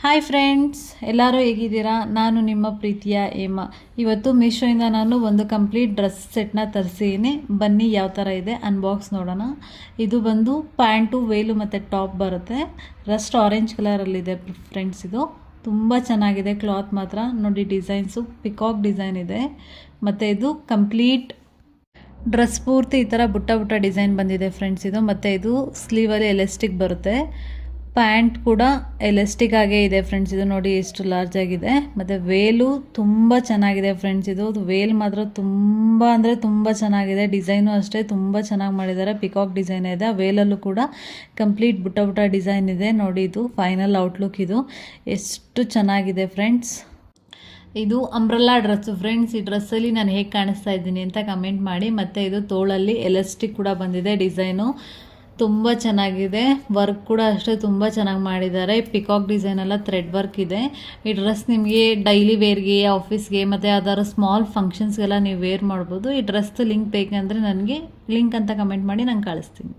Hi friends, ಎಲ್ಲರೂ ಹೇಗಿದ್ದೀರಾ? ನಾನು ನಿಮ್ಮ ಪ್ರೀತಿಯ ಹೇಮಾ. ಇವತ್ತು ಮೀಶೋಯಿಂದ ನಾನು ಒಂದು ಕಂಪ್ಲೀಟ್ ಡ್ರೆಸ್ ಸೆಟ್ನ ತರಿಸಿದ್ದೀನಿ. ಬನ್ನಿ ಯಾವ ಥರ ಇದೆ ಅನ್ಬಾಕ್ಸ್ ನೋಡೋಣ. ಇದು ಬಂದು ಪ್ಯಾಂಟು, ವೇಲು ಮತ್ತು ಟಾಪ್ ಬರುತ್ತೆ. ರಸ್ಟ್ ಆರೆಂಜ್ ಕಲರಲ್ಲಿದೆ ಫ್ರೆಂಡ್ಸ್. ಇದು ತುಂಬ ಚೆನ್ನಾಗಿದೆ. ಕ್ಲಾತ್ ಮಾತ್ರ ನೋಡಿ, ಡಿಸೈನ್ಸು ಪಿಕಾಕ್ ಡಿಸೈನ್ ಇದೆ. ಮತ್ತು ಇದು ಕಂಪ್ಲೀಟ್ ಡ್ರೆಸ್ ಪೂರ್ತಿ ಈ ಥರ ಬುಟ್ಟ ಬುಟ್ಟ ಡಿಸೈನ್ ಬಂದಿದೆ ಫ್ರೆಂಡ್ಸ್. ಇದು ಮತ್ತು ಇದು ಸ್ಲೀವಲ್ಲಿ ಎಲಾಸ್ಟಿಕ್ ಬರುತ್ತೆ. ಪ್ಯಾಂಟ್ ಕೂಡ ಎಲಾಸ್ಟಿಕ್ ಆಗೇ ಇದೆ ಫ್ರೆಂಡ್ಸ್. ಇದು ನೋಡಿ ಎಷ್ಟು ಲಾರ್ಜ್ ಆಗಿದೆ. ಮತ್ತು ವೇಲು ತುಂಬ ಚೆನ್ನಾಗಿದೆ ಫ್ರೆಂಡ್ಸ್. ಇದು ವೇಲ್ ಮಾತ್ರ ತುಂಬ ಅಂದರೆ ತುಂಬ ಚೆನ್ನಾಗಿದೆ. ಡಿಸೈನು ಅಷ್ಟೇ ತುಂಬ ಚೆನ್ನಾಗಿ ಮಾಡಿದ್ದಾರೆ. ಪಿಕಾಕ್ ಡಿಸೈನ್ ಇದೆ. ವೇಲಲ್ಲೂ ಕೂಡ ಕಂಪ್ಲೀಟ್ ಬುಟ್ಟ ಬುಟ್ಟ ಡಿಸೈನ್ ಇದೆ ನೋಡಿ. ಇದು ಫೈನಲ್ ಔಟ್ಲುಕ್. ಇದು ಎಷ್ಟು ಚೆನ್ನಾಗಿದೆ ಫ್ರೆಂಡ್ಸ್. ಇದು ಅಂಬ್ರೆಲ್ಲಾ ಡ್ರೆಸ್ಸು ಫ್ರೆಂಡ್ಸ್. ಈ ಡ್ರೆಸ್ಸಲ್ಲಿ ನಾನು ಹೇಗೆ ಕಾಣಿಸ್ತಾ ಇದ್ದೀನಿ ಅಂತ ಕಮೆಂಟ್ ಮಾಡಿ. ಮತ್ತು ಇದು ತೋಳಲ್ಲಿ ಎಲಾಸ್ಟಿಕ್ ಕೂಡ ಬಂದಿದೆ. ಡಿಸೈನು ತುಂಬ ಚೆನ್ನಾಗಿದೆ. ವರ್ಕ್ ಕೂಡ ಅಷ್ಟೇ ತುಂಬ ಚೆನ್ನಾಗಿ ಮಾಡಿದ್ದಾರೆ. ಪಿಕಾಕ್ ಡಿಸೈನ್ ಎಲ್ಲ ಥ್ರೆಡ್ ವರ್ಕ್ ಇದೆ. ಈ ಡ್ರೆಸ್ ನಿಮಗೆ ಡೈಲಿ ವೇರ್ಗೆ, ಆಫೀಸ್ಗೆ ಮತ್ತು ಯಾವ್ದಾದ್ರು ಸ್ಮಾಲ್ ಫಂಕ್ಷನ್ಸ್ಗೆಲ್ಲ ನೀವು ವೇರ್ ಮಾಡ್ಬೋದು. ಈ ಡ್ರೆಸ್ದು ಲಿಂಕ್ ಬೇಕಂದರೆ ನನಗೆ ಲಿಂಕ್ ಅಂತ ಕಮೆಂಟ್ ಮಾಡಿ ನಾನು ಕಳಿಸ್ತೀನಿ.